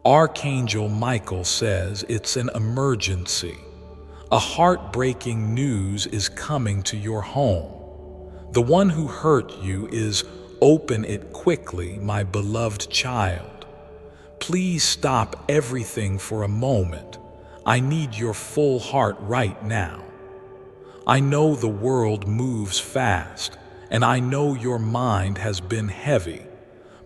Archangel Michael says it's an emergency. A heartbreaking news is coming to your home. The one who hurt you is open it quickly, my beloved child. Please stop everything for a moment. I need your full heart right now. I know the world moves fast, and I know your mind has been heavy.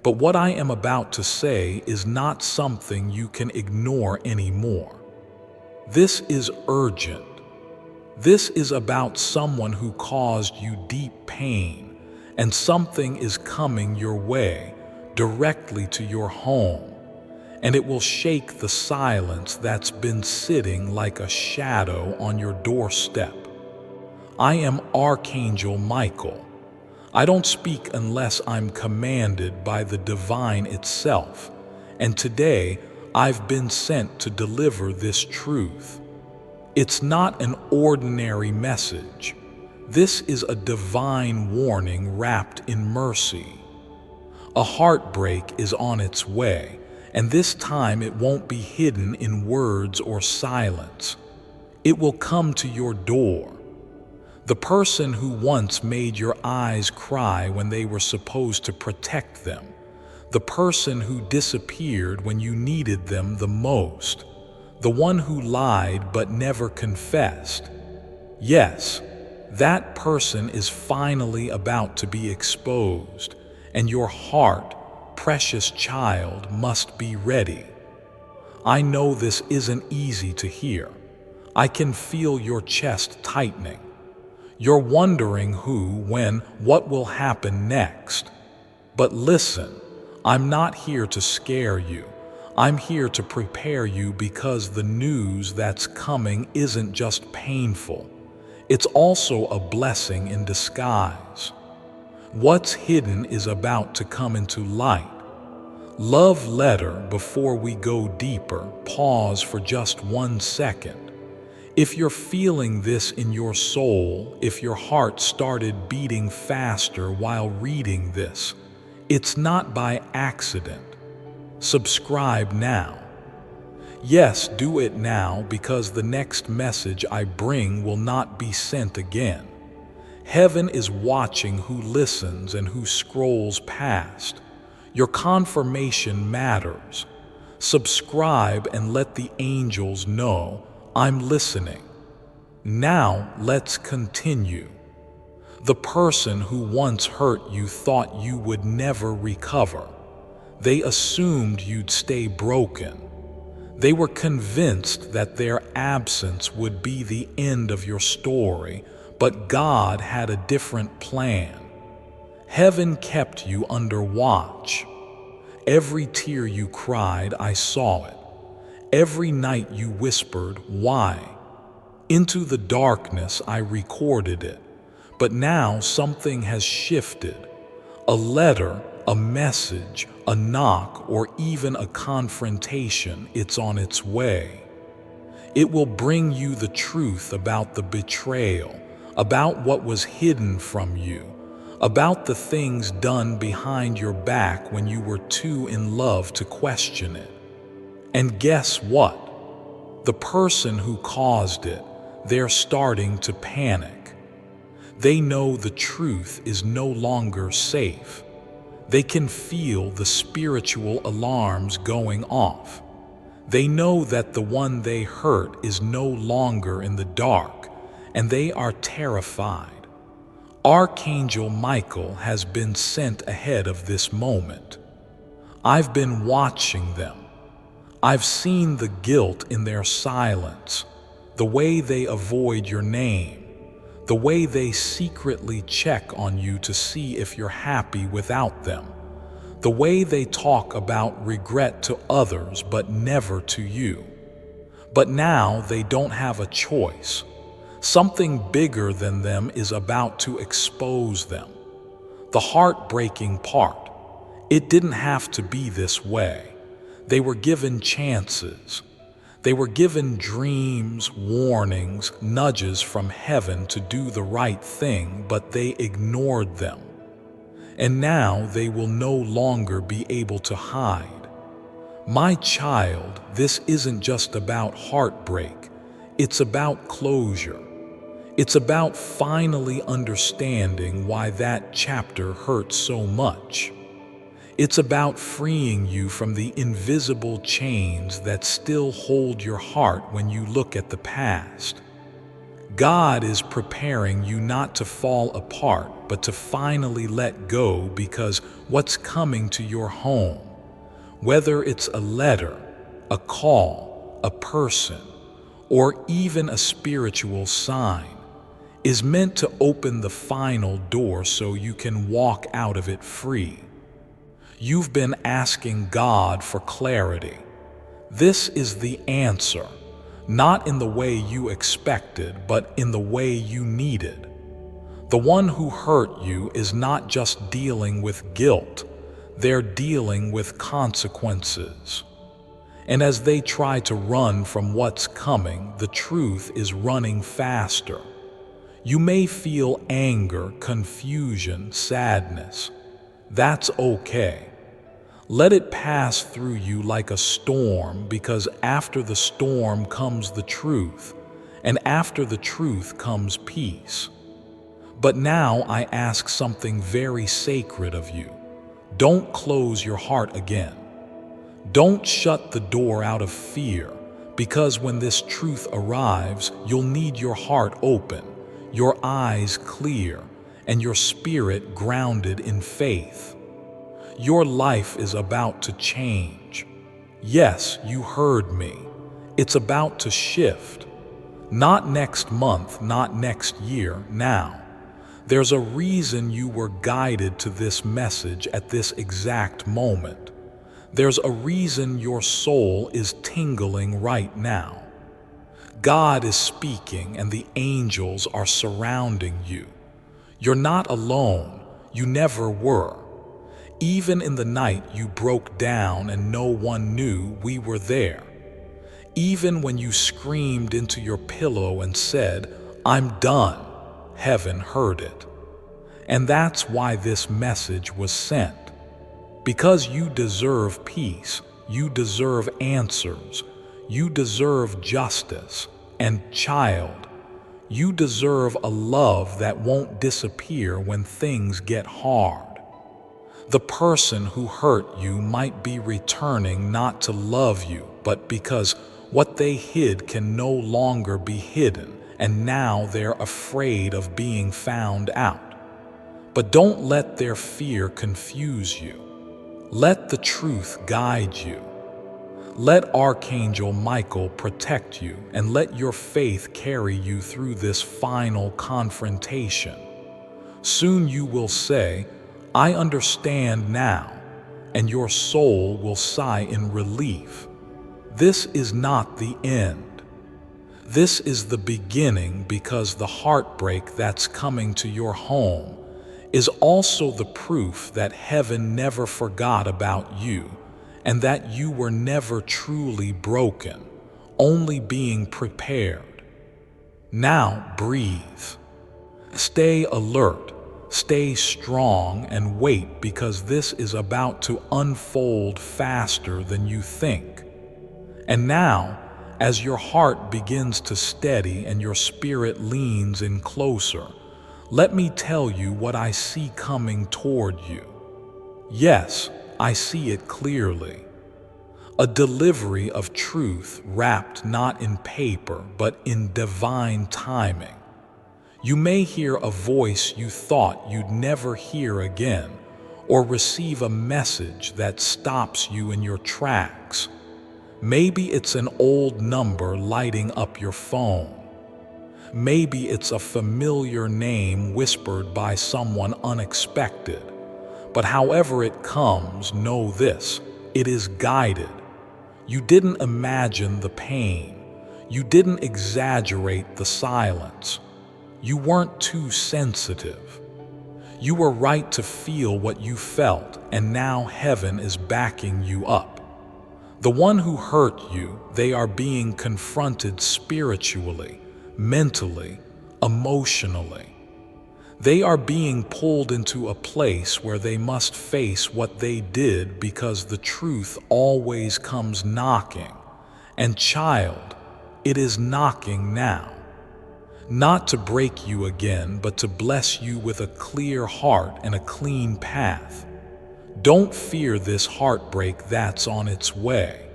But what I am about to say is not something you can ignore anymore. This is urgent. This is about someone who caused you deep pain, and something is coming your way, directly to your home, and it will shake the silence that's been sitting like a shadow on your doorstep. I am Archangel Michael. I don't speak unless I'm commanded by the divine itself, and today I've been sent to deliver this truth. It's not an ordinary message. This is a divine warning wrapped in mercy. A heartbreak is on its way, and this time it won't be hidden in words or silence. It will come to your door. The person who once made your eyes cry when they were supposed to protect them. The person who disappeared when you needed them the most. The one who lied but never confessed. Yes, that person is finally about to be exposed, and your heart, precious child, must be ready. I know this isn't easy to hear. I can feel your chest tightening. You're wondering who, when, what will happen next. But listen, I'm not here to scare you. I'm here to prepare you, because the news that's coming isn't just painful. It's also a blessing in disguise. What's hidden is about to come into light. Love letter. Before we go deeper, pause for just 1 second. If you're feeling this in your soul, if your heart started beating faster while reading this, it's not by accident. Subscribe now. Yes, do it now, because the next message I bring will not be sent again. Heaven is watching who listens and who scrolls past. Your confirmation matters. Subscribe and let the angels know I'm listening. Now let's continue. The person who once hurt you thought you would never recover. They assumed you'd stay broken. They were convinced that their absence would be the end of your story, but God had a different plan. Heaven kept you under watch. Every tear you cried, I saw it. Every night you whispered, why? Into the darkness I recorded it. But now something has shifted. A letter, a message, a knock, or even a confrontation, it's on its way. It will bring you the truth about the betrayal, about what was hidden from you, about the things done behind your back when you were too in love to question it. And guess what? The person who caused it, they're starting to panic. They know the truth is no longer safe. They can feel the spiritual alarms going off. They know that the one they hurt is no longer in the dark, and they are terrified. Archangel Michael has been sent ahead of this moment. I've been watching them. I've seen the guilt in their silence, the way they avoid your name, the way they secretly check on you to see if you're happy without them, the way they talk about regret to others but never to you. But now they don't have a choice. Something bigger than them is about to expose them. The heartbreaking part, it didn't have to be this way. They were given chances. They were given dreams, warnings, nudges from heaven to do the right thing, but they ignored them. And now they will no longer be able to hide. My child, this isn't just about heartbreak. It's about closure. It's about finally understanding why that chapter hurt so much. It's about freeing you from the invisible chains that still hold your heart when you look at the past. God is preparing you not to fall apart, but to finally let go, because what's coming to your home, whether it's a letter, a call, a person, or even a spiritual sign, is meant to open the final door so you can walk out of it free. You've been asking God for clarity. This is the answer, not in the way you expected, but in the way you needed. The one who hurt you is not just dealing with guilt, they're dealing with consequences. And as they try to run from what's coming, the truth is running faster. You may feel anger, confusion, sadness. That's okay. Let it pass through you like a storm, because after the storm comes the truth, and after the truth comes peace. But now I ask something very sacred of you. Don't close your heart again. Don't shut the door out of fear, because when this truth arrives, you'll need your heart open, your eyes clear, and your spirit grounded in faith. Your life is about to change. Yes, you heard me. It's about to shift. Not next month, not next year, now. There's a reason you were guided to this message at this exact moment. There's a reason your soul is tingling right now. God is speaking and the angels are surrounding you. You're not alone. You never were. Even in the night you broke down and no one knew, we were there. Even when you screamed into your pillow and said, "I'm done," heaven heard it. And that's why this message was sent. Because you deserve peace, you deserve answers, you deserve justice, and child, you deserve a love that won't disappear when things get hard. The person who hurt you might be returning not to love you, but because what they hid can no longer be hidden, and now they're afraid of being found out. But don't let their fear confuse you. Let the truth guide you. Let Archangel Michael protect you, and let your faith carry you through this final confrontation. Soon you will say, "I understand now," and your soul will sigh in relief. This is not the end. This is the beginning, because the heartbreak that's coming to your home is also the proof that heaven never forgot about you, and that you were never truly broken, only being prepared. Now breathe. Stay alert. Stay strong and wait, because this is about to unfold faster than you think. And now, as your heart begins to steady and your spirit leans in closer, let me tell you what I see coming toward you. Yes, I see it clearly. A delivery of truth wrapped not in paper, but in divine timing. You may hear a voice you thought you'd never hear again, or receive a message that stops you in your tracks. Maybe it's an old number lighting up your phone. Maybe it's a familiar name whispered by someone unexpected. But however it comes, know this: it is guided. You didn't imagine the pain. You didn't exaggerate the silence. You weren't too sensitive. You were right to feel what you felt, and now heaven is backing you up. The one who hurt you, they are being confronted spiritually, mentally, emotionally. They are being pulled into a place where they must face what they did because the truth always comes knocking. And child, it is knocking now. Not to break you again, but to bless you with a clear heart and a clean path. Don't fear this heartbreak that's on its way.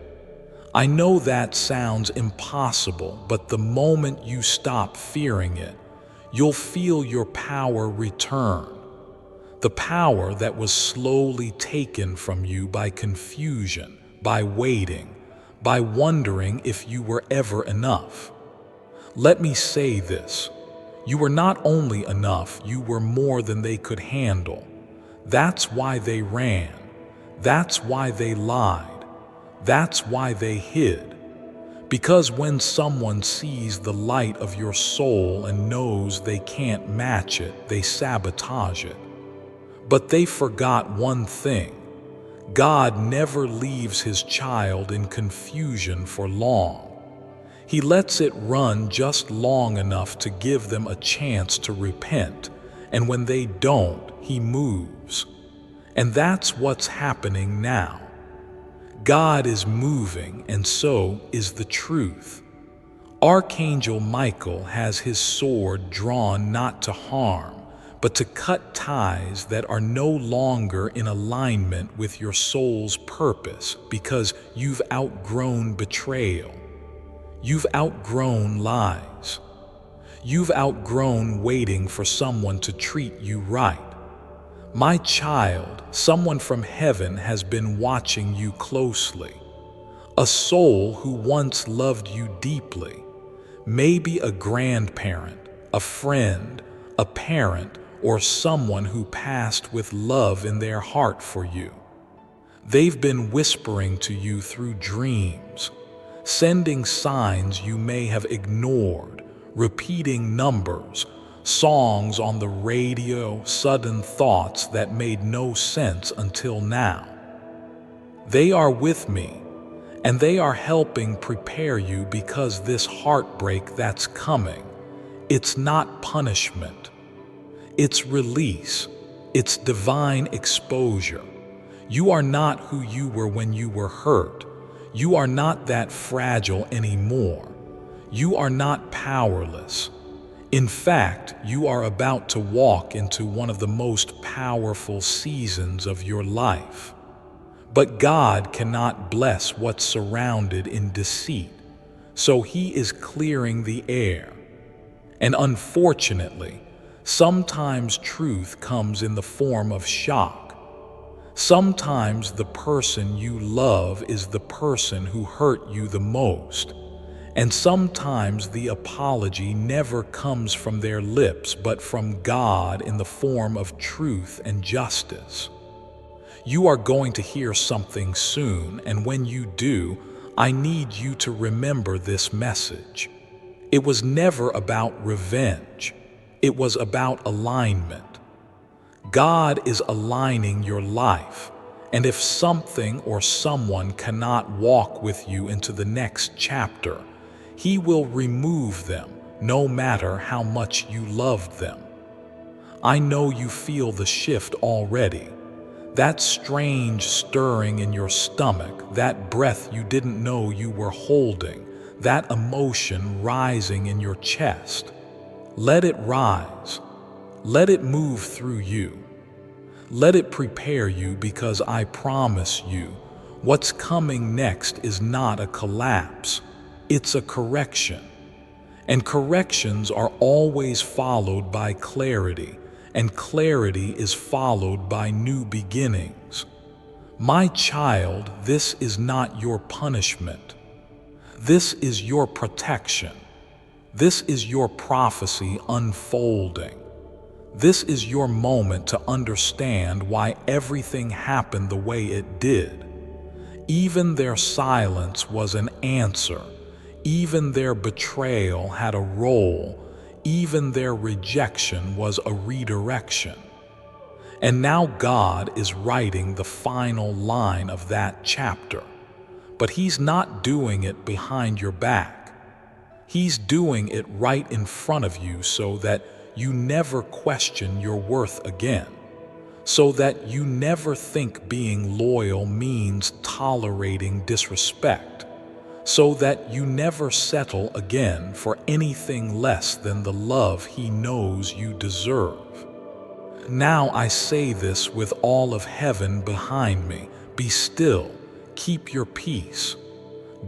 I know that sounds impossible, but the moment you stop fearing it, you'll feel your power return. The power that was slowly taken from you by confusion, by waiting, by wondering if you were ever enough. Let me say this. You were not only enough, you were more than they could handle. That's why they ran. That's why they lied. That's why they hid. Because when someone sees the light of your soul and knows they can't match it, they sabotage it. But they forgot one thing. God never leaves his child in confusion for long. He lets it run just long enough to give them a chance to repent, and when they don't, he moves. And that's what's happening now. God is moving, and so is the truth. Archangel Michael has his sword drawn not to harm, but to cut ties that are no longer in alignment with your soul's purpose because you've outgrown betrayal. You've outgrown lies. You've outgrown waiting for someone to treat you right. My child, someone from heaven has been watching you closely. A soul who once loved you deeply. Maybe a grandparent, a friend, a parent, or someone who passed with love in their heart for you. They've been whispering to you through dreams, sending signs you may have ignored, repeating numbers, songs on the radio, sudden thoughts that made no sense until now. They are with me, and they are helping prepare you because this heartbreak that's coming, it's not punishment. It's release. It's divine exposure. You are not who you were when you were hurt. You are not that fragile anymore. You are not powerless. In fact, you are about to walk into one of the most powerful seasons of your life. But God cannot bless what's surrounded in deceit, so He is clearing the air. And unfortunately, sometimes truth comes in the form of shock. Sometimes the person you love is the person who hurt you the most. And sometimes the apology never comes from their lips, but from God in the form of truth and justice. You are going to hear something soon, and when you do, I need you to remember this message. It was never about revenge. It was about alignment. God is aligning your life, and if something or someone cannot walk with you into the next chapter, He will remove them, no matter how much you loved them. I know you feel the shift already. That strange stirring in your stomach, that breath you didn't know you were holding, that emotion rising in your chest. Let it rise. Let it move through you. Let it prepare you, because I promise you, what's coming next is not a collapse. It's a correction. And corrections are always followed by clarity, and clarity is followed by new beginnings. My child, this is not your punishment. This is your protection. This is your prophecy unfolding. This is your moment to understand why everything happened the way it did. Even their silence was an answer. Even their betrayal had a role. Even their rejection was a redirection. And now God is writing the final line of that chapter. But He's not doing it behind your back. He's doing it right in front of you so that you never question your worth again, so that you never think being loyal means tolerating disrespect, so that you never settle again for anything less than the love He knows you deserve. Now I say this with all of heaven behind me: be still, keep your peace.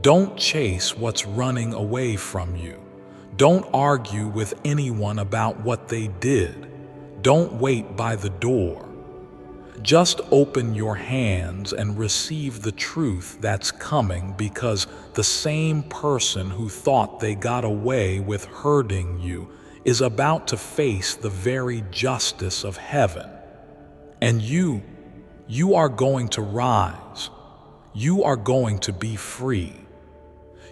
Don't chase what's running away from you. Don't argue with anyone about what they did. Don't wait by the door. Just open your hands and receive the truth that's coming, because the same person who thought they got away with hurting you is about to face the very justice of heaven. And you are going to rise. You are going to be free.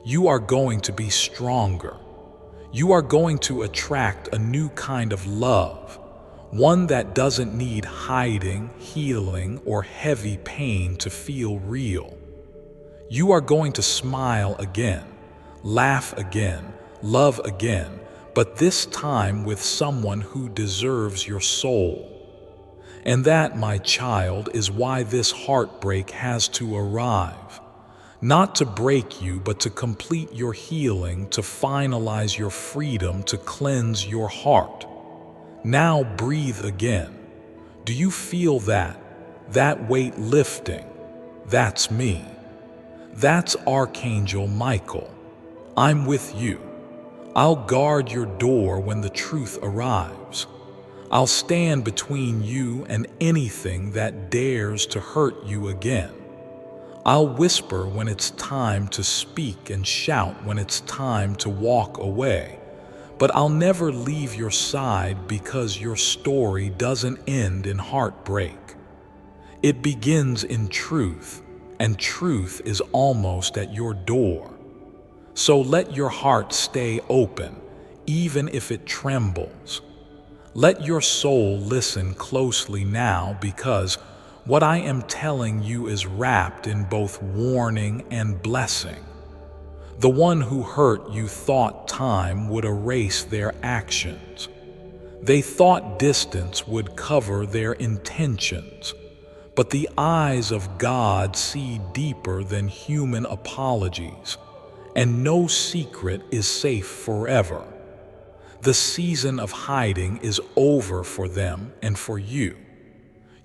You are going to be stronger. You are going to attract a new kind of love, one that doesn't need hiding, healing, or heavy pain to feel real. You are going to smile again, laugh again, love again, but this time with someone who deserves your soul. And that, my child, is why this heartbreak has to arrive. Not to break you, but to complete your healing, to finalize your freedom, to cleanse your heart. Now breathe again. Do you feel that? That weight lifting? That's me. That's Archangel Michael. I'm with you. I'll guard your door when the truth arrives. I'll stand between you and anything that dares to hurt you again. I'll whisper when it's time to speak and shout when it's time to walk away. But I'll never leave your side, because your story doesn't end in heartbreak. It begins in truth, and truth is almost at your door. So let your heart stay open, even if it trembles. Let your soul listen closely now, because what I am telling you is wrapped in both warning and blessing. The one who hurt you thought time would erase their actions. They thought distance would cover their intentions. But the eyes of God see deeper than human apologies, and no secret is safe forever. The season of hiding is over for them and for you.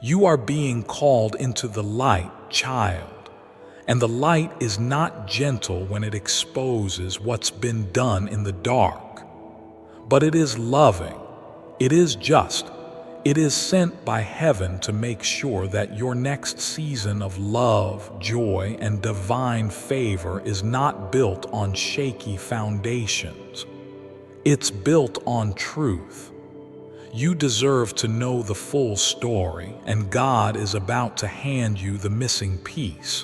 You are being called into the light, child, and the light is not gentle when it exposes what's been done in the dark, but it is loving, it is just, it is sent by heaven to make sure that your next season of love, joy, and divine favor is not built on shaky foundations. It's built on truth. You deserve to know the full story, and God is about to hand you the missing piece.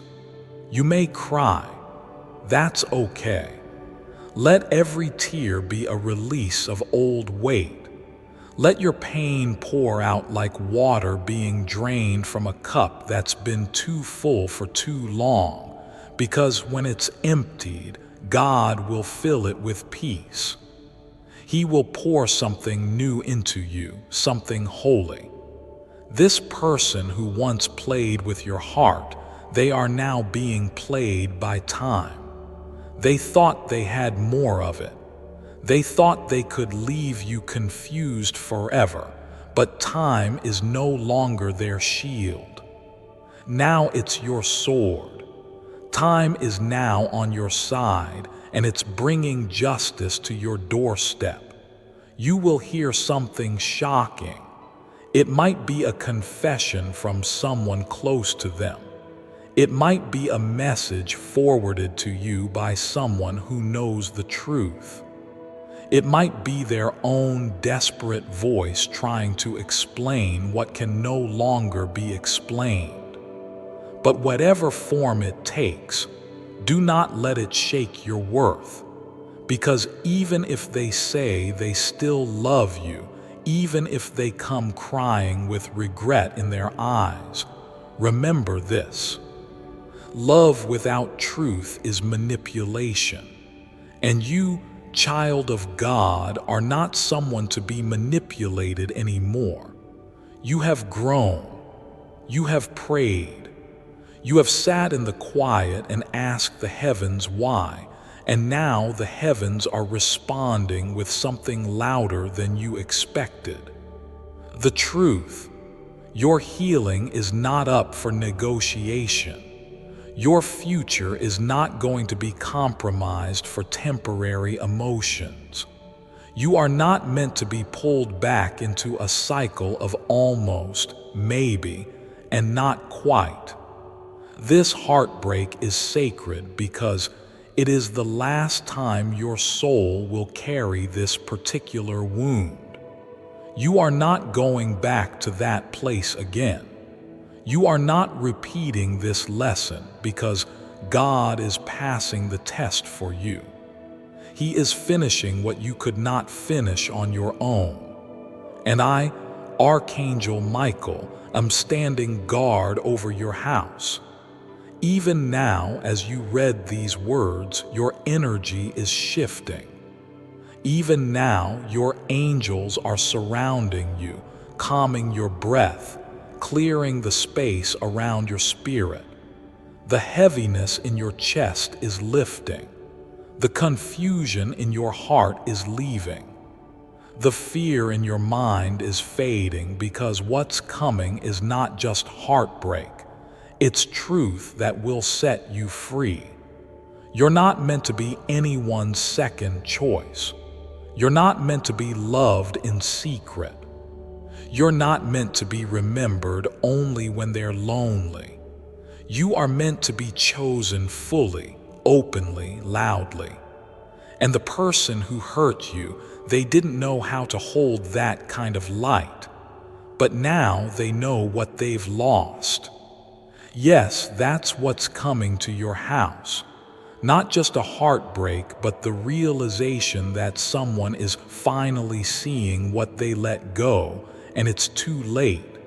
You may cry. That's okay. Let every tear be a release of old weight. Let your pain pour out like water being drained from a cup that's been too full for too long, because when it's emptied, God will fill it with peace. He will pour something new into you, something holy. This person who once played with your heart, they are now being played by time. They thought they had more of it. They thought they could leave you confused forever, but time is no longer their shield. Now it's your sword. Time is now on your side, and it's bringing justice to your doorstep. You will hear something shocking. It might be a confession from someone close to them. It might be a message forwarded to you by someone who knows the truth. It might be their own desperate voice trying to explain what can no longer be explained. But whatever form it takes, do not let it shake your worth, because even if they say they still love you, even if they come crying with regret in their eyes, remember this: love without truth is manipulation, and you child of God are not someone to be manipulated anymore. You have grown. You have prayed. You have sat in the quiet and asked the heavens why, and now the heavens are responding with something louder than you expected. The truth: your healing is not up for negotiation. Your future is not going to be compromised for temporary emotions. You are not meant to be pulled back into a cycle of almost, maybe, and not quite. This heartbreak is sacred because it is the last time your soul will carry this particular wound. You are not going back to that place again. You are not repeating this lesson because God is passing the test for you. He is finishing what you could not finish on your own. And I, Archangel Michael, am standing guard over your house. Even now, as you read these words, your energy is shifting. Even now, your angels are surrounding you, calming your breath, clearing the space around your spirit. The heaviness in your chest is lifting. The confusion in your heart is leaving. The fear in your mind is fading because what's coming is not just heartbreak. It's truth that will set you free. You're not meant to be anyone's second choice. You're not meant to be loved in secret. You're not meant to be remembered only when they're lonely. You are meant to be chosen fully, openly, loudly. And the person who hurt you, they didn't know how to hold that kind of light. But now they know what they've lost. Yes, that's what's coming to your house. Not just a heartbreak, but the realization that someone is finally seeing what they let go, and it's too late.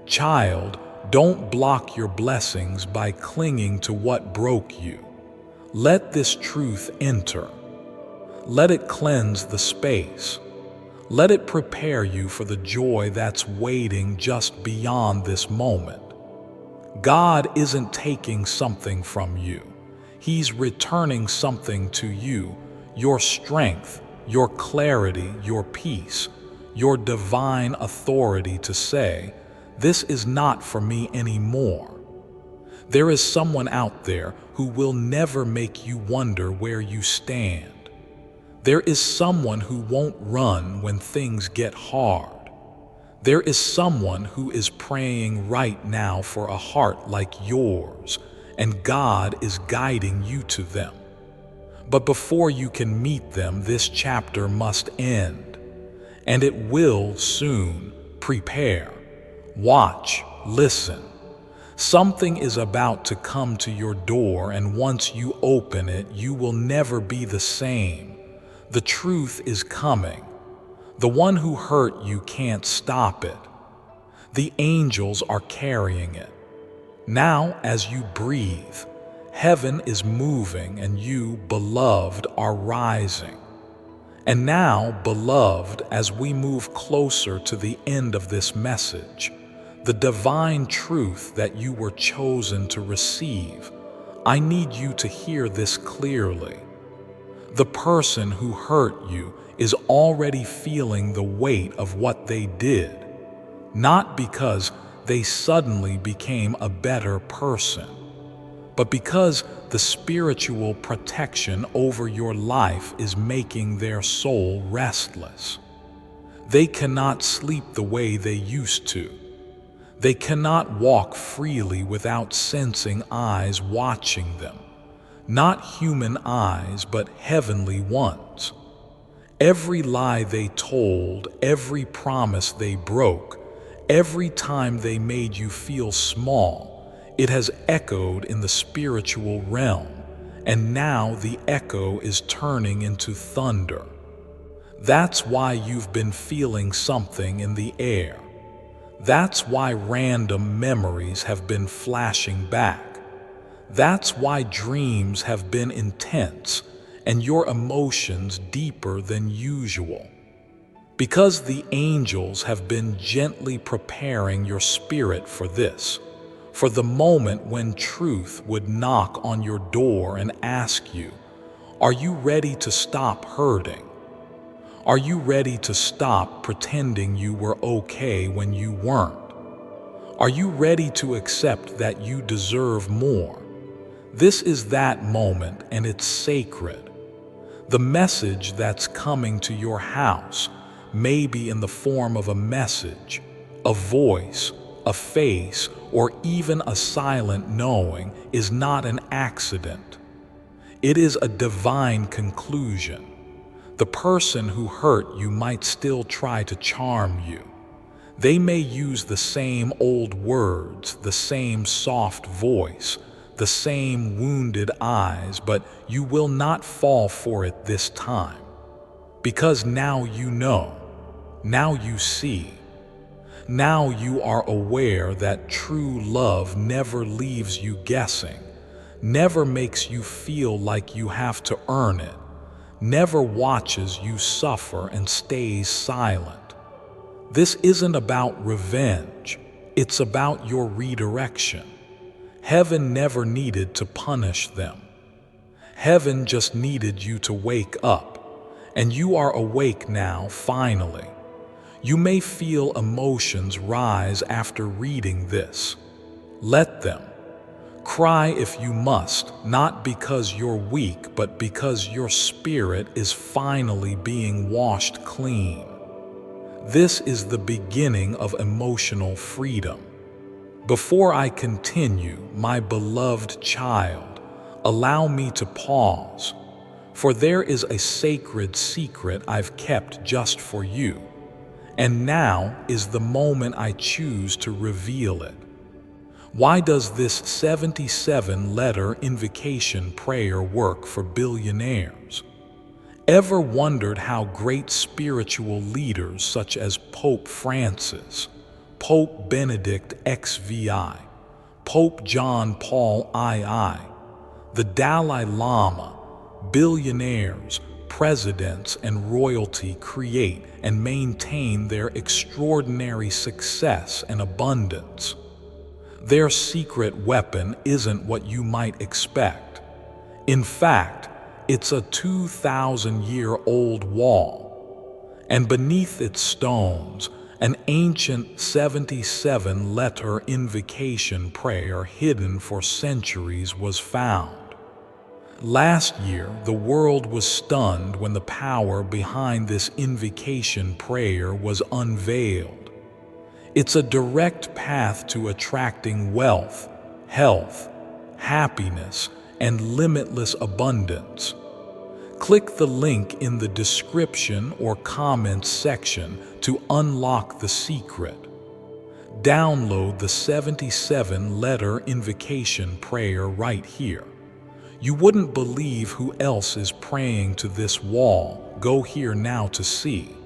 Child, don't block your blessings by clinging to what broke you. Let this truth enter. Let it cleanse the space. Let it prepare you for the joy that's waiting just beyond this moment. God isn't taking something from you. He's returning something to you: your strength, your clarity, your peace, your divine authority to say, "This is not for me anymore." There is someone out there who will never make you wonder where you stand. There is someone who won't run when things get hard. There is someone who is praying right now for a heart like yours, and God is guiding you to them. But before you can meet them, this chapter must end. And it will soon. Prepare. Watch. Listen. Something is about to come to your door, and once you open it, you will never be the same. The truth is coming. The one who hurt you can't stop it. The angels are carrying it. Now, as you breathe, heaven is moving and you, beloved, are rising. And now, beloved, as we move closer to the end of this message, the divine truth that you were chosen to receive, I need you to hear this clearly. The person who hurt you is already feeling the weight of what they did, not because they suddenly became a better person, but because the spiritual protection over your life is making their soul restless. They cannot sleep the way they used to. They cannot walk freely without sensing eyes watching them. Not human eyes, but heavenly ones. Every lie they told, every promise they broke, every time they made you feel small, it has echoed in the spiritual realm, and now the echo is turning into thunder. That's why you've been feeling something in the air. That's why random memories have been flashing back. That's why dreams have been intense, and your emotions deeper than usual. Because the angels have been gently preparing your spirit for this, for the moment when truth would knock on your door and ask you, are you ready to stop hurting? Are you ready to stop pretending you were okay when you weren't? Are you ready to accept that you deserve more? This is that moment, and it's sacred. The message that's coming to your house may be in the form of a message, a voice, a face, or even a silent knowing is not an accident. It is a divine conclusion. The person who hurt you might still try to charm you. They may use the same old words, the same soft voice, the same wounded eyes, but you will not fall for it this time. Because now you know, now you see, now you are aware that true love never leaves you guessing, never makes you feel like you have to earn it, never watches you suffer and stays silent. This isn't about revenge, it's about your redirection. Heaven never needed to punish them. Heaven just needed you to wake up, and you are awake now, finally. You may feel emotions rise after reading this. Let them. Cry if you must, not because you're weak, but because your spirit is finally being washed clean. This is the beginning of emotional freedom. Before I continue, my beloved child, allow me to pause, for there is a sacred secret I've kept just for you, and now is the moment I choose to reveal it. Why does this 77-letter invocation prayer work for billionaires? Ever wondered how great spiritual leaders such as Pope Francis, Pope Benedict XVI, Pope John Paul II, the Dalai Lama, billionaires, presidents, and royalty create and maintain their extraordinary success and abundance? Their secret weapon isn't what you might expect. In fact, it's a 2,000-year-old wall, and beneath its stones, an ancient 77-letter invocation prayer hidden for centuries was found. Last year, the world was stunned when the power behind this invocation prayer was unveiled. It's a direct path to attracting wealth, health, happiness, and limitless abundance. Click the link in the description or comments section to unlock the secret. Download the 77-letter invocation prayer right here. You wouldn't believe who else is praying to this wall. Go here now to see.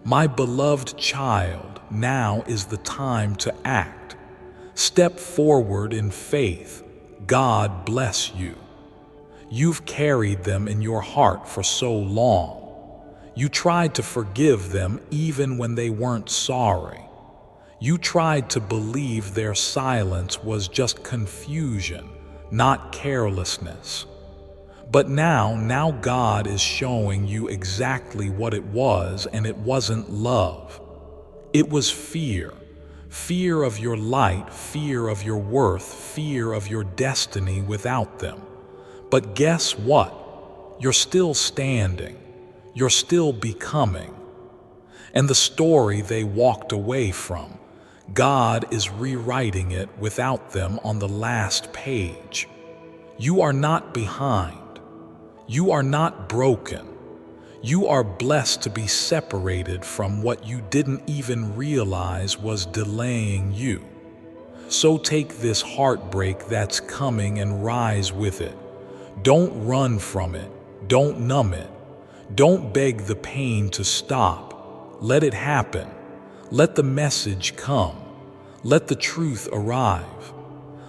My beloved child, now is the time to act. Step forward in faith. God bless you. You've carried them in your heart for so long. You tried to forgive them even when they weren't sorry. You tried to believe their silence was just confusion, not carelessness. But now God is showing you exactly what it was, and it wasn't love. It was fear. Fear of your light, fear of your worth, fear of your destiny without them. But guess what? You're still standing. You're still becoming. And the story they walked away from, God is rewriting it without them on the last page. You are not behind. You are not broken. You are blessed to be separated from what you didn't even realize was delaying you. So take this heartbreak that's coming and rise with it. Don't run from it. Don't numb it. Don't beg the pain to stop. Let it happen. Let the message come. Let the truth arrive.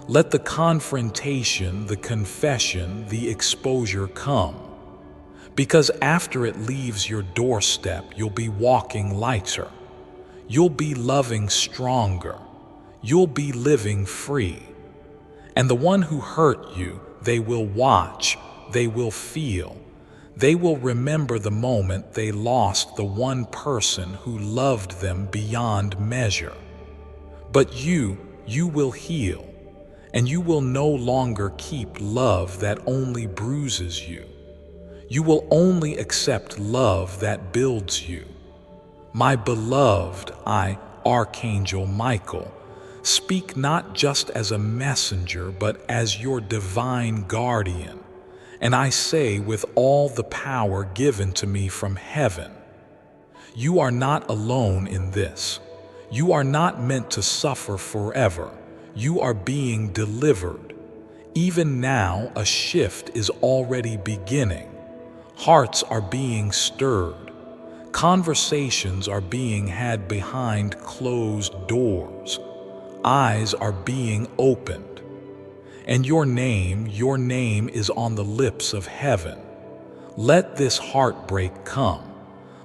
Let the confrontation, the confession, the exposure come. Because after it leaves your doorstep, you'll be walking lighter. You'll be loving stronger. You'll be living free. And the one who hurt you, they will watch, they will feel. They will remember the moment they lost the one person who loved them beyond measure. But you will heal, and you will no longer keep love that only bruises you. You will only accept love that builds you. My beloved, Archangel Michael, speak not just as a messenger, but as your divine guardian. And I say with all the power given to me from heaven, you are not alone in this. You are not meant to suffer forever. You are being delivered. Even now, a shift is already beginning. Hearts are being stirred. Conversations are being had behind closed doors. Eyes are being opened. And your name is on the lips of heaven. Let this heartbreak come.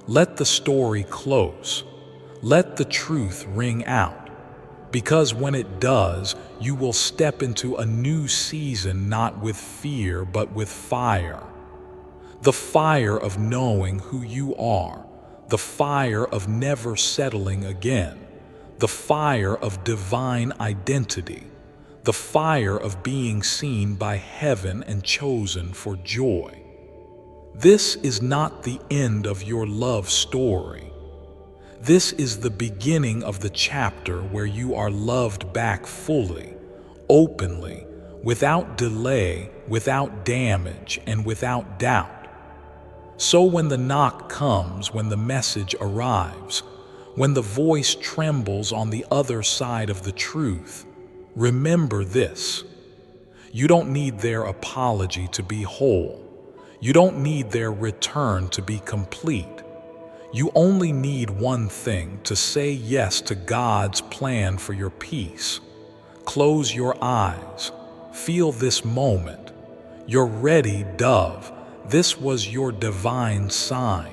Let the story close. Let the truth ring out. Because when it does, you will step into a new season not with fear but with fire. The fire of knowing who you are. The fire of never settling again. The fire of divine identity. The fire of being seen by heaven and chosen for joy. This is not the end of your love story. This is the beginning of the chapter where you are loved back fully, openly, without delay, without damage, and without doubt. So when the knock comes, when the message arrives, when the voice trembles on the other side of the truth, remember this. You don't need their apology to be whole. You don't need their return to be complete. You only need one thing: to say yes to God's plan for your peace. Close your eyes. Feel this moment. You're ready, dove. This was your divine sign.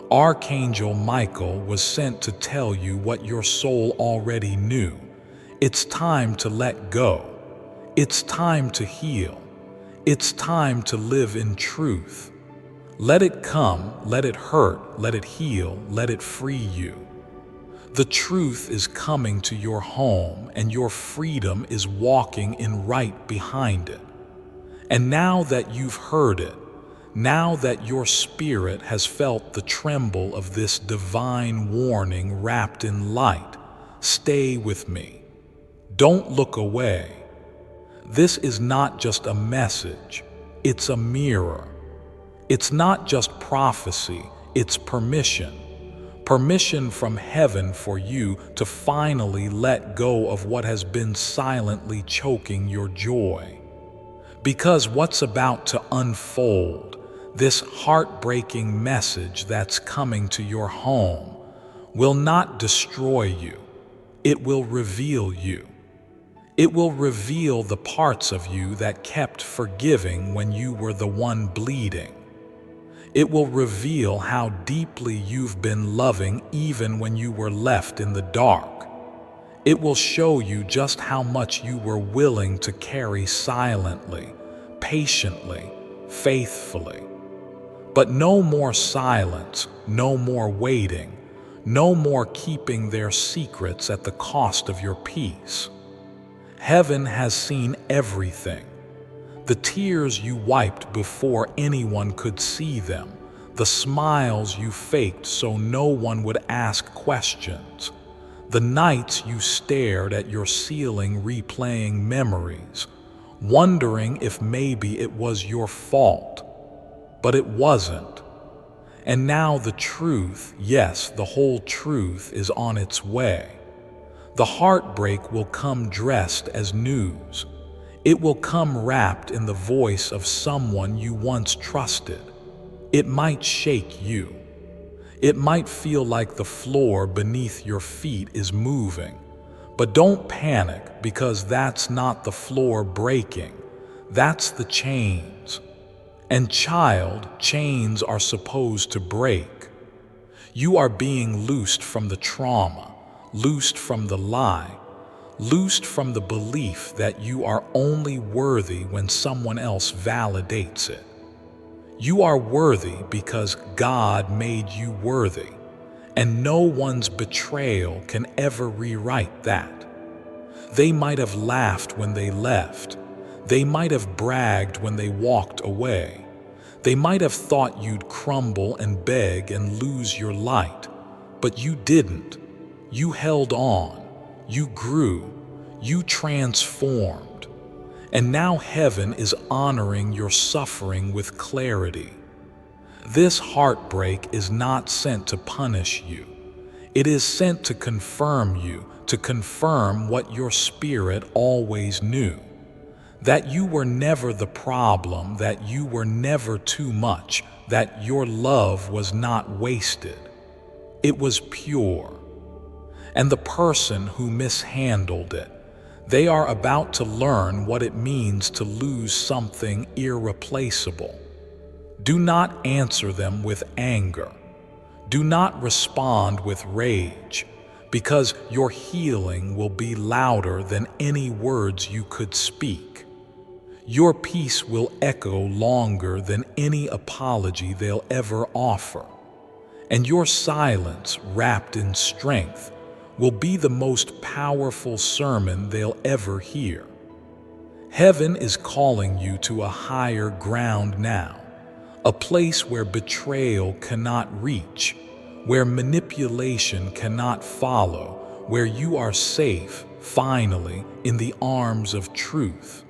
Archangel Michael was sent to tell you what your soul already knew. It's time to let go. It's time to heal. It's time to live in truth. Let it come, let it hurt, let it heal, let it free you. The truth is coming to your home, and your freedom is walking in right behind it. And now that you've heard it, now that your spirit has felt the tremble of this divine warning wrapped in light, stay with me. Don't look away. This is not just a message, it's a mirror. It's not just prophecy, it's permission. Permission from heaven for you to finally let go of what has been silently choking your joy. Because what's about to unfold, this heartbreaking message that's coming to your home, will not destroy you. It will reveal you. It will reveal the parts of you that kept forgiving when you were the one bleeding. It will reveal how deeply you've been loving even when you were left in the dark. It will show you just how much you were willing to carry silently, patiently, faithfully. But no more silence, no more waiting, no more keeping their secrets at the cost of your peace. Heaven has seen everything. The tears you wiped before anyone could see them, the smiles you faked so no one would ask questions, the nights you stared at your ceiling replaying memories, wondering if maybe it was your fault. But it wasn't. And now the truth, yes, the whole truth is on its way. The heartbreak will come dressed as news. It will come wrapped in the voice of someone you once trusted. It might shake you. It might feel like the floor beneath your feet is moving. But don't panic, because that's not the floor breaking. That's the chains. And child, chains are supposed to break. You are being loosed from the trauma, loosed from the lie, loosed from the belief that you are only worthy when someone else validates it. You are worthy because God made you worthy, and no one's betrayal can ever rewrite that. They might have laughed when they left. They might have bragged when they walked away. They might have thought you'd crumble and beg and lose your light, but you didn't. You held on. You grew. You transformed. And now heaven is honoring your suffering with clarity. This heartbreak is not sent to punish you. It is sent to confirm you, to confirm what your spirit always knew. That you were never the problem, that you were never too much, that your love was not wasted. It was pure. And the person who mishandled it, they are about to learn what it means to lose something irreplaceable. Do not answer them with anger. Do not respond with rage, because your healing will be louder than any words you could speak. Your peace will echo longer than any apology they'll ever offer. And your silence, wrapped in strength, will be the most powerful sermon they'll ever hear. Heaven is calling you to a higher ground now, a place where betrayal cannot reach, where manipulation cannot follow, where you are safe, finally, in the arms of truth.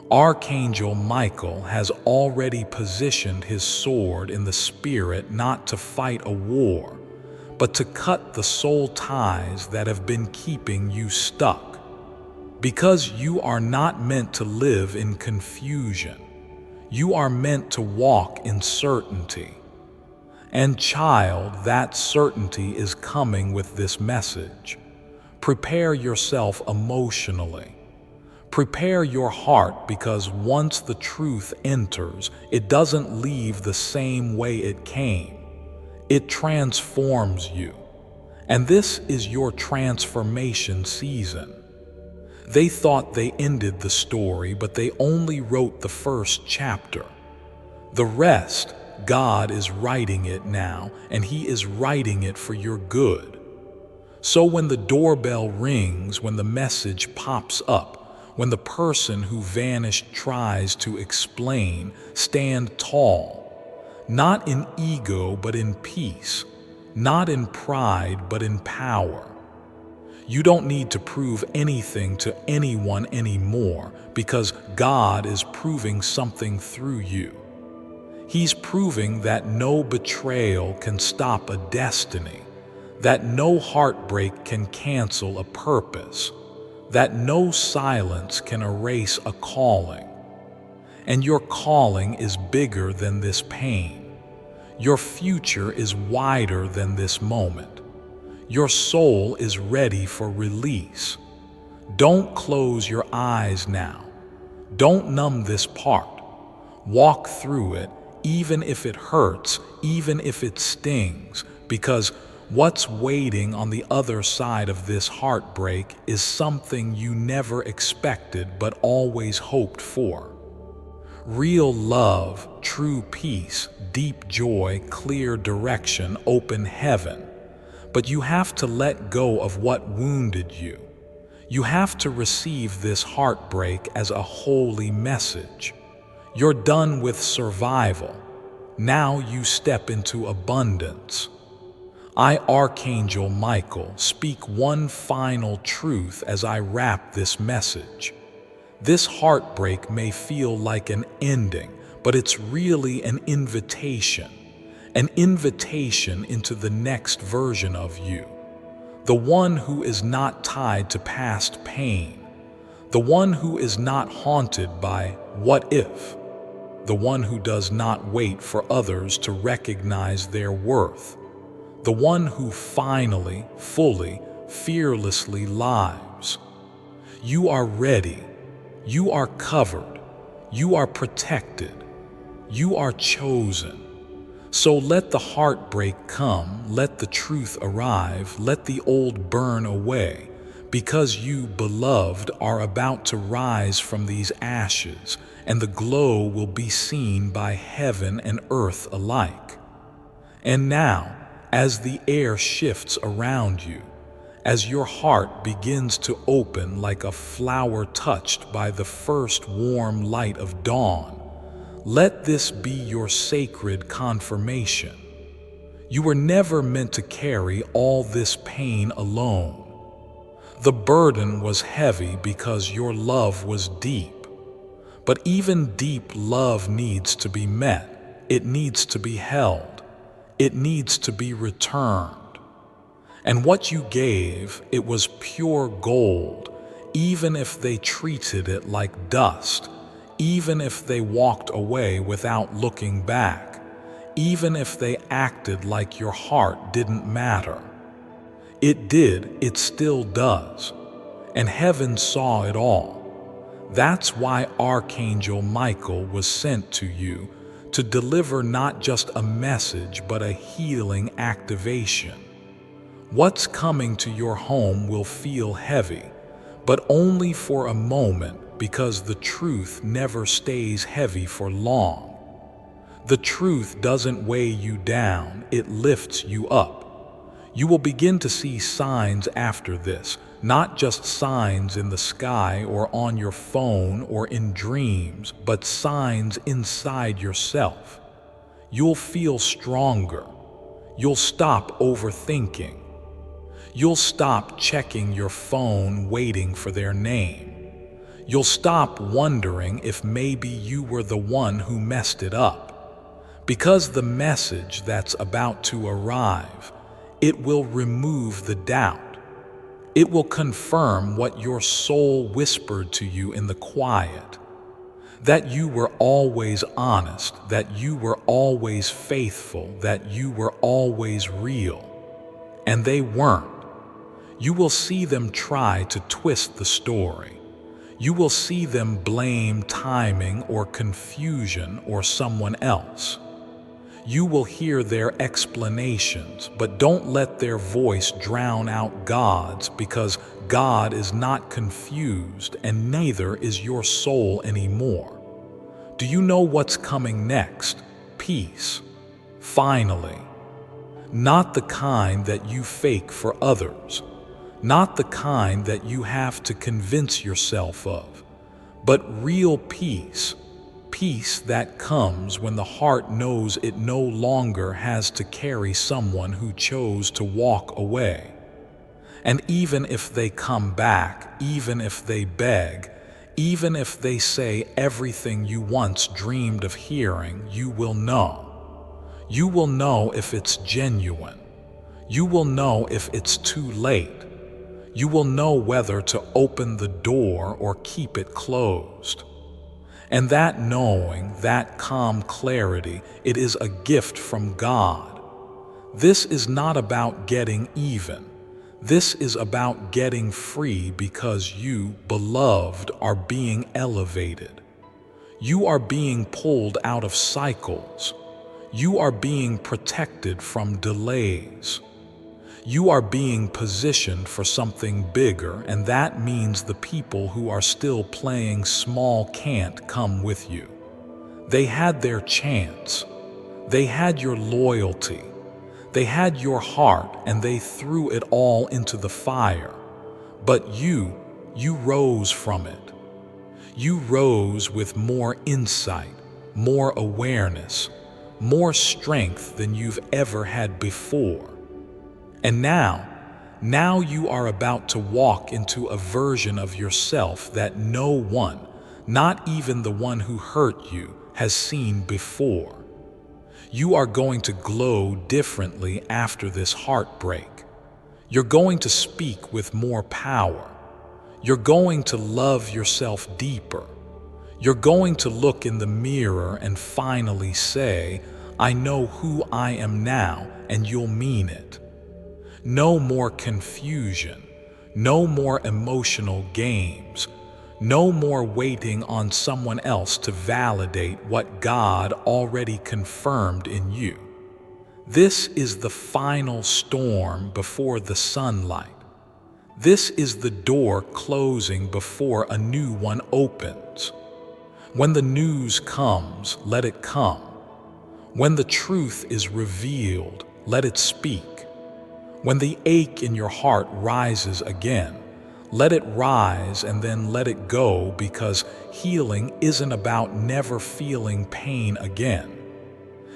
Archangel Michael has already positioned his sword in the spirit not to fight a war, but to cut the soul ties that have been keeping you stuck. Because you are not meant to live in confusion. You are meant to walk in certainty. And child, that certainty is coming with this message. Prepare yourself emotionally. Prepare your heart, because once the truth enters, it doesn't leave the same way it came. It transforms you. And this is your transformation season. They thought they ended the story, but they only wrote the first chapter. The rest, God is writing it now, and He is writing it for your good. So when the doorbell rings, when the message pops up, when the person who vanished tries to explain, stand tall, not in ego but in peace, not in pride but in power. You don't need to prove anything to anyone anymore, because God is proving something through you. He's proving that no betrayal can stop a destiny, that no heartbreak can cancel a purpose, that no silence can erase a calling. And your calling is bigger than this pain. Your future is wider than this moment. Your soul is ready for release. Don't close your eyes now. Don't numb this part. Walk through it, even if it hurts, even if it stings, because what's waiting on the other side of this heartbreak is something you never expected but always hoped for. Real love, true peace, deep joy, clear direction, open heaven. But you have to let go of what wounded you. You have to receive this heartbreak as a holy message. You're done with survival. Now you step into abundance. I, Archangel Michael, speak one final truth as I wrap this message. This heartbreak may feel like an ending, but it's really an invitation into the next version of you. The one who is not tied to past pain. The one who is not haunted by what if. The one who does not wait for others to recognize their worth. The one who finally, fully, fearlessly lives. You are ready. You are covered. You are protected. You are chosen. So let the heartbreak come, let the truth arrive, let the old burn away, because you, beloved, are about to rise from these ashes, and the glow will be seen by heaven and earth alike. And now, as the air shifts around you, as your heart begins to open like a flower touched by the first warm light of dawn, let this be your sacred confirmation. You were never meant to carry all this pain alone. The burden was heavy because your love was deep. But even deep love needs to be met. It needs to be held. It needs to be returned. And what you gave, it was pure gold, even if they treated it like dust, even if they walked away without looking back, even if they acted like your heart didn't matter. It did, it still does, and heaven saw it all. That's why Archangel Michael was sent to you to deliver not just a message but a healing activation. What's coming to your home will feel heavy, but only for a moment, because the truth never stays heavy for long. The truth doesn't weigh you down, it lifts you up. You will begin to see signs after this, not just signs in the sky or on your phone or in dreams, but signs inside yourself. You'll feel stronger. You'll stop overthinking. You'll stop checking your phone waiting for their name. You'll stop wondering if maybe you were the one who messed it up. Because the message that's about to arrive, it will remove the doubt. It will confirm what your soul whispered to you in the quiet. That you were always honest, that you were always faithful, that you were always real. And they weren't. You will see them try to twist the story. You will see them blame timing or confusion or someone else. You will hear their explanations, but don't let their voice drown out God's, because God is not confused and neither is your soul anymore. Do you know what's coming next? Peace. Finally. Not the kind that you fake for others. Not the kind that you have to convince yourself of, but real peace. Peace that comes when the heart knows it no longer has to carry someone who chose to walk away. And even if they come back, even if they beg, even if they say everything you once dreamed of hearing, you will know. You will know if it's genuine. You will know if it's too late. You will know whether to open the door or keep it closed. And that knowing, that calm clarity, it is a gift from God. This is not about getting even. This is about getting free, because you, beloved, are being elevated. You are being pulled out of cycles. You are being protected from delays. You are being positioned for something bigger, and that means the people who are still playing small can't come with you. They had their chance. They had your loyalty. They had your heart, and they threw it all into the fire. But you rose from it. You rose with more insight, more awareness, more strength than you've ever had before. And now you are about to walk into a version of yourself that no one, not even the one who hurt you, has seen before. You are going to glow differently after this heartbreak. You're going to speak with more power. You're going to love yourself deeper. You're going to look in the mirror and finally say, I know who I am now, and you'll mean it. No more confusion, no more emotional games, No more waiting on someone else to validate what God already confirmed in you. This is the final storm before the sunlight. This is the door closing before a new one opens. When the news comes, let it come. When the truth is revealed, let it speak. When the ache in your heart rises again, let it rise and then let it go, because healing isn't about never feeling pain again.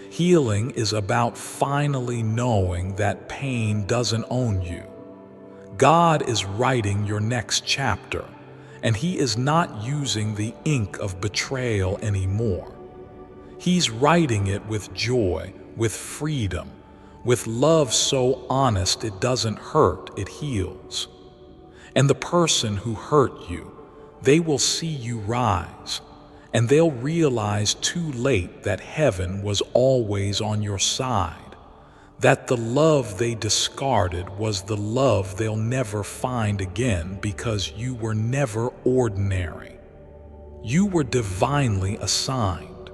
Healing is about finally knowing that pain doesn't own you. God is writing your next chapter, and He is not using the ink of betrayal anymore. He's writing it with joy, with freedom, with love so honest it doesn't hurt, it heals. And the person who hurt you, they will see you rise, and they'll realize too late that heaven was always on your side, that the love they discarded was the love they'll never find again, because you were never ordinary. You were divinely assigned.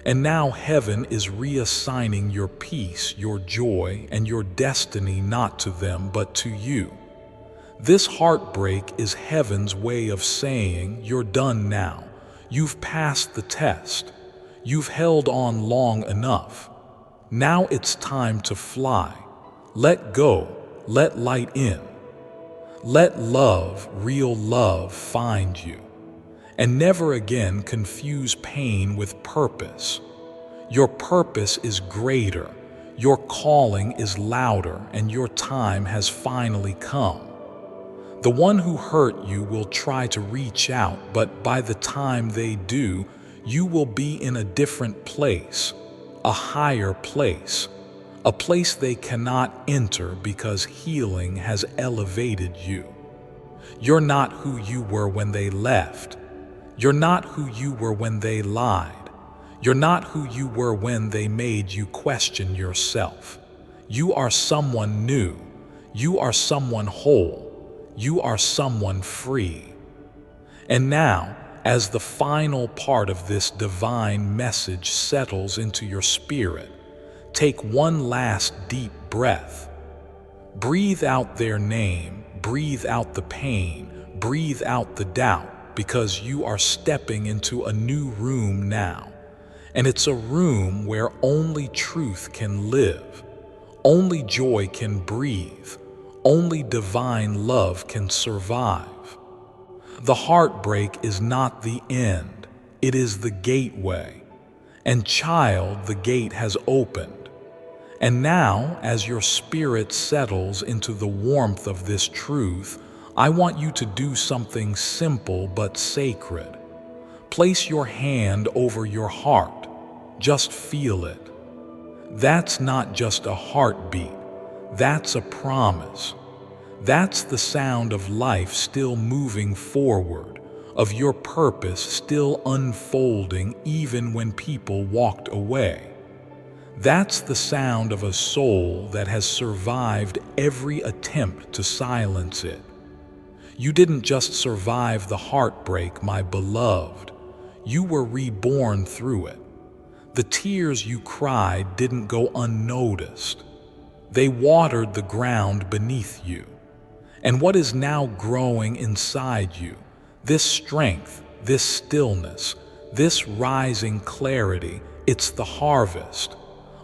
And now heaven is reassigning your peace, your joy, and your destiny not to them but to you. This heartbreak is heaven's way of saying, you're done now. You've passed the test. You've held on long enough. Now it's time to fly. Let go. Let light in. Let love, real love, find you. And never again confuse pain with purpose. Your purpose is greater. Your calling is louder, and your time has finally come. The one who hurt you will try to reach out, but by the time they do, you will be in a different place, a higher place, a place they cannot enter because healing has elevated you. You're not who you were when they left. You're not who you were when they lied. You're not who you were when they made you question yourself. You are someone new. You are someone whole. You are someone free. And now, as the final part of this divine message settles into your spirit, take one last deep breath. Breathe out their name, breathe out the pain, breathe out the doubt, because you are stepping into a new room now. And it's a room where only truth can live, only joy can breathe, only divine love can survive. The heartbreak is not the end, it is the gateway. And child, the gate has opened. And now, as your spirit settles into the warmth of this truth, I want you to do something simple but sacred. Place your hand over your heart. Just feel it. That's not just a heartbeat. That's a promise. That's the sound of life still moving forward, of your purpose still unfolding even when people walked away. That's the sound of a soul that has survived every attempt to silence it. You didn't just survive the heartbreak, my beloved. You were reborn through it. The tears you cried didn't go unnoticed. They watered the ground beneath you. And what is now growing inside you, this strength, this stillness, this rising clarity, it's the harvest,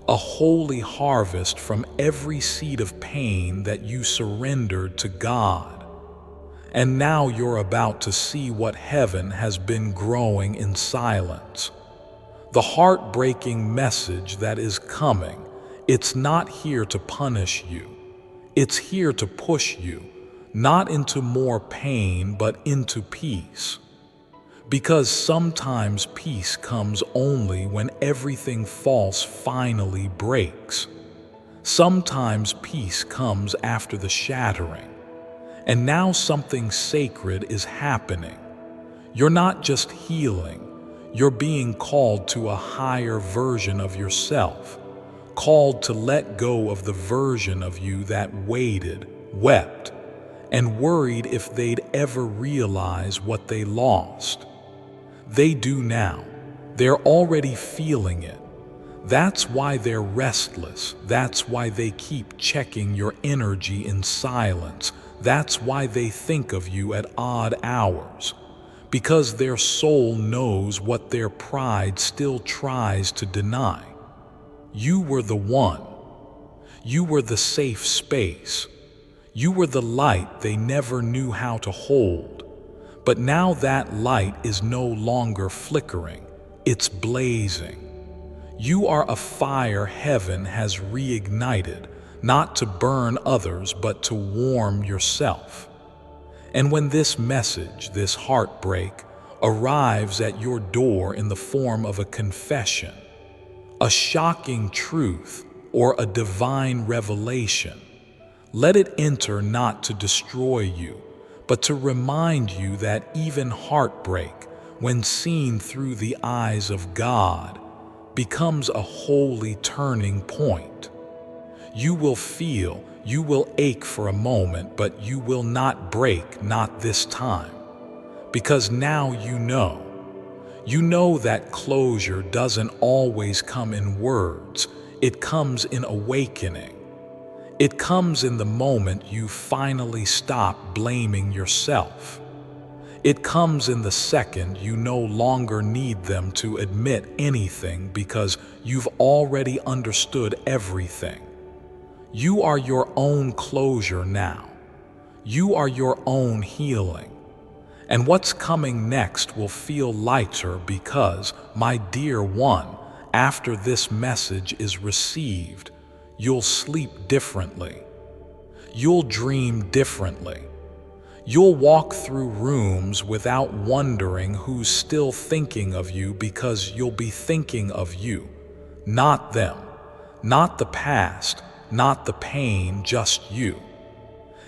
a holy harvest from every seed of pain that you surrendered to God. And now you're about to see what heaven has been growing in silence. The heartbreaking message that is coming, it's not here to punish you. It's here to push you, not into more pain, but into peace. Because sometimes peace comes only when everything false finally breaks. Sometimes peace comes after the shattering. And now something sacred is happening. You're not just healing, you're being called to a higher version of yourself, called to let go of the version of you that waited, wept, and worried if they'd ever realize what they lost. They do now. They're already feeling it. That's why they're restless. That's why they keep checking your energy in silence. That's why they think of you at odd hours. Because their soul knows what their pride still tries to deny. You were the one. You were the safe space. You were the light they never knew how to hold. But now that light is no longer flickering. It's blazing. You are a fire heaven has reignited, not to burn others, but to warm yourself. And when this message, this heartbreak, arrives at your door in the form of a confession, a shocking truth, or a divine revelation, let it enter not to destroy you, but to remind you that even heartbreak, when seen through the eyes of God, becomes a holy turning point. You will feel, you will ache for a moment, but you will not break, not this time. Because now you know. You know that closure doesn't always come in words, it comes in awakening. It comes in the moment you finally stop blaming yourself. It comes in the second you no longer need them to admit anything because you've already understood everything. You are your own closure now. You are your own healing. And what's coming next will feel lighter because, my dear one, after this message is received, you'll sleep differently. You'll dream differently. You'll walk through rooms without wondering who's still thinking of you because you'll be thinking of you, not them, not the past, not the pain, just you.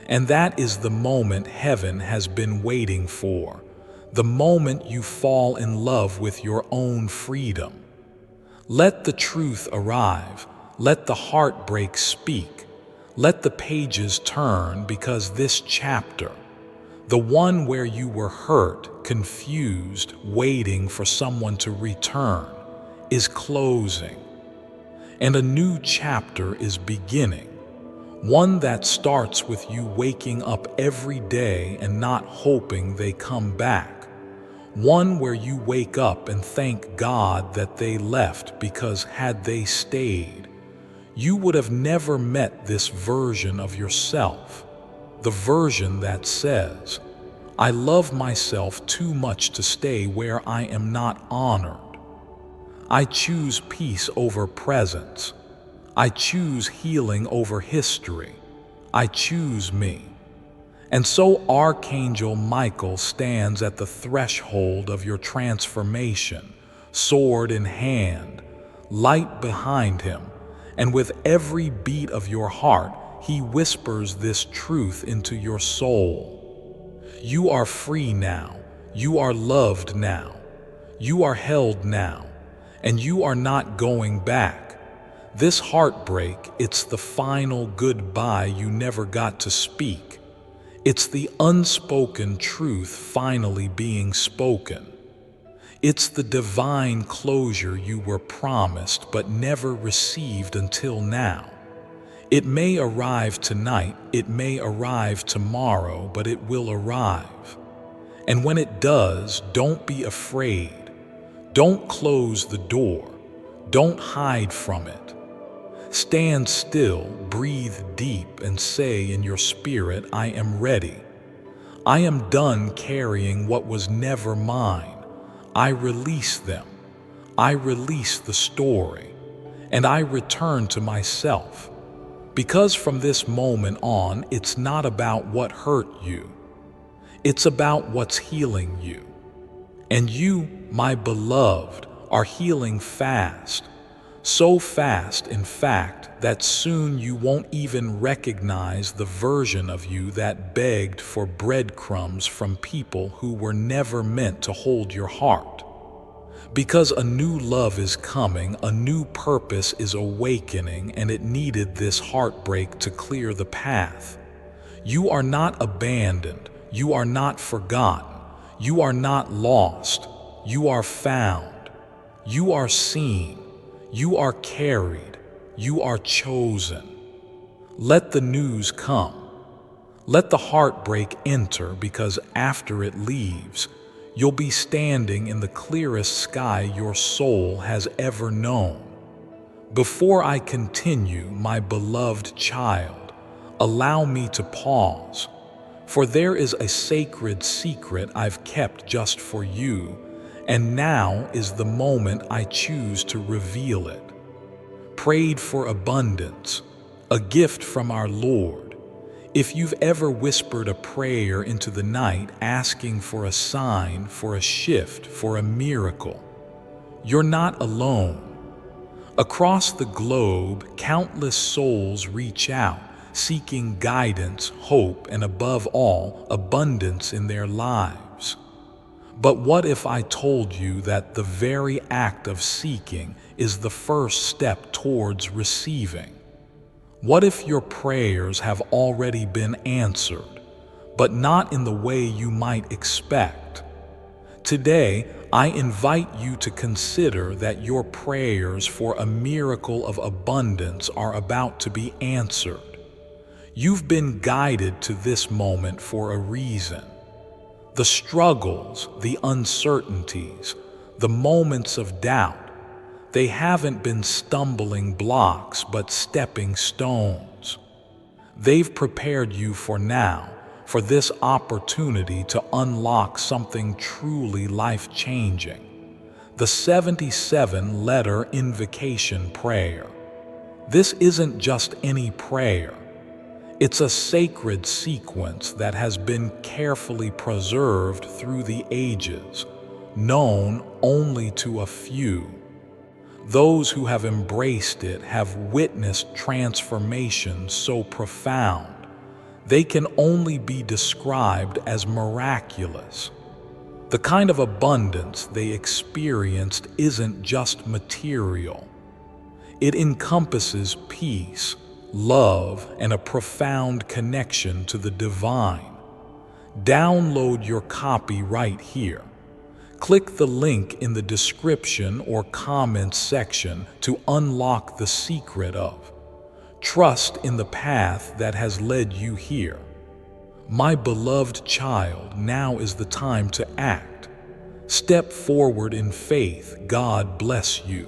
And that is the moment heaven has been waiting for, the moment you fall in love with your own freedom. Let the truth arrive, let the heartbreak speak, let the pages turn, because this chapter, the one where you were hurt, confused, waiting for someone to return, is closing. And a new chapter is beginning. One that starts with you waking up every day and not hoping they come back. One where you wake up and thank God that they left, because had they stayed, you would have never met this version of yourself. The version that says, I love myself too much to stay where I am not honored. I choose peace over presence. I choose healing over history. I choose me. And so Archangel Michael stands at the threshold of your transformation, sword in hand, light behind him, and with every beat of your heart, he whispers this truth into your soul. You are free now. You are loved now. You are held now. And you are not going back. This heartbreak, it's the final goodbye you never got to speak. It's the unspoken truth finally being spoken. It's the divine closure you were promised but never received until now. It may arrive tonight, it may arrive tomorrow, but it will arrive. And when it does, don't be afraid. Don't close the door. Don't hide from it. Stand still, breathe deep, and say in your spirit, I am ready. I am done carrying what was never mine. I release them. I release the story. And I return to myself. Because from this moment on, it's not about what hurt you. It's about what's healing you. And you, my beloved, are healing fast. So fast, in fact, that soon you won't even recognize the version of you that begged for breadcrumbs from people who were never meant to hold your heart. Because a new love is coming, a new purpose is awakening, and it needed this heartbreak to clear the path. You are not abandoned. You are not forgotten. You are not lost. You are found. You are seen. You are carried. You are chosen. Let the news come. Let the heartbreak enter, because after it leaves, you'll be standing in the clearest sky your soul has ever known. Before I continue, my beloved child, allow me to pause, for there is a sacred secret I've kept just for you, and now is the moment I choose to reveal it. Prayed for abundance, a gift from our Lord. If you've ever whispered a prayer into the night asking for a sign, for a shift, for a miracle, you're not alone. Across the globe, countless souls reach out, seeking guidance, hope, and above all, abundance in their lives. But what if I told you that the very act of seeking is the first step towards receiving? What if your prayers have already been answered, but not in the way you might expect? Today, I invite you to consider that your prayers for a miracle of abundance are about to be answered. You've been guided to this moment for a reason. The struggles, the uncertainties, the moments of doubt, they haven't been stumbling blocks but stepping stones. They've prepared you for now, for this opportunity to unlock something truly life-changing. The 77-letter invocation prayer. This isn't just any prayer. It's a sacred sequence that has been carefully preserved through the ages, known only to a few. Those who have embraced it have witnessed transformations so profound they can only be described as miraculous. The kind of abundance they experienced isn't just material. It encompasses peace, love, and a profound connection to the divine. Download your copy right here. Click the link in the description or comments section to unlock the secret of. Trust in the path that has led you here. My beloved child, now is the time to act. Step forward in faith. God bless you.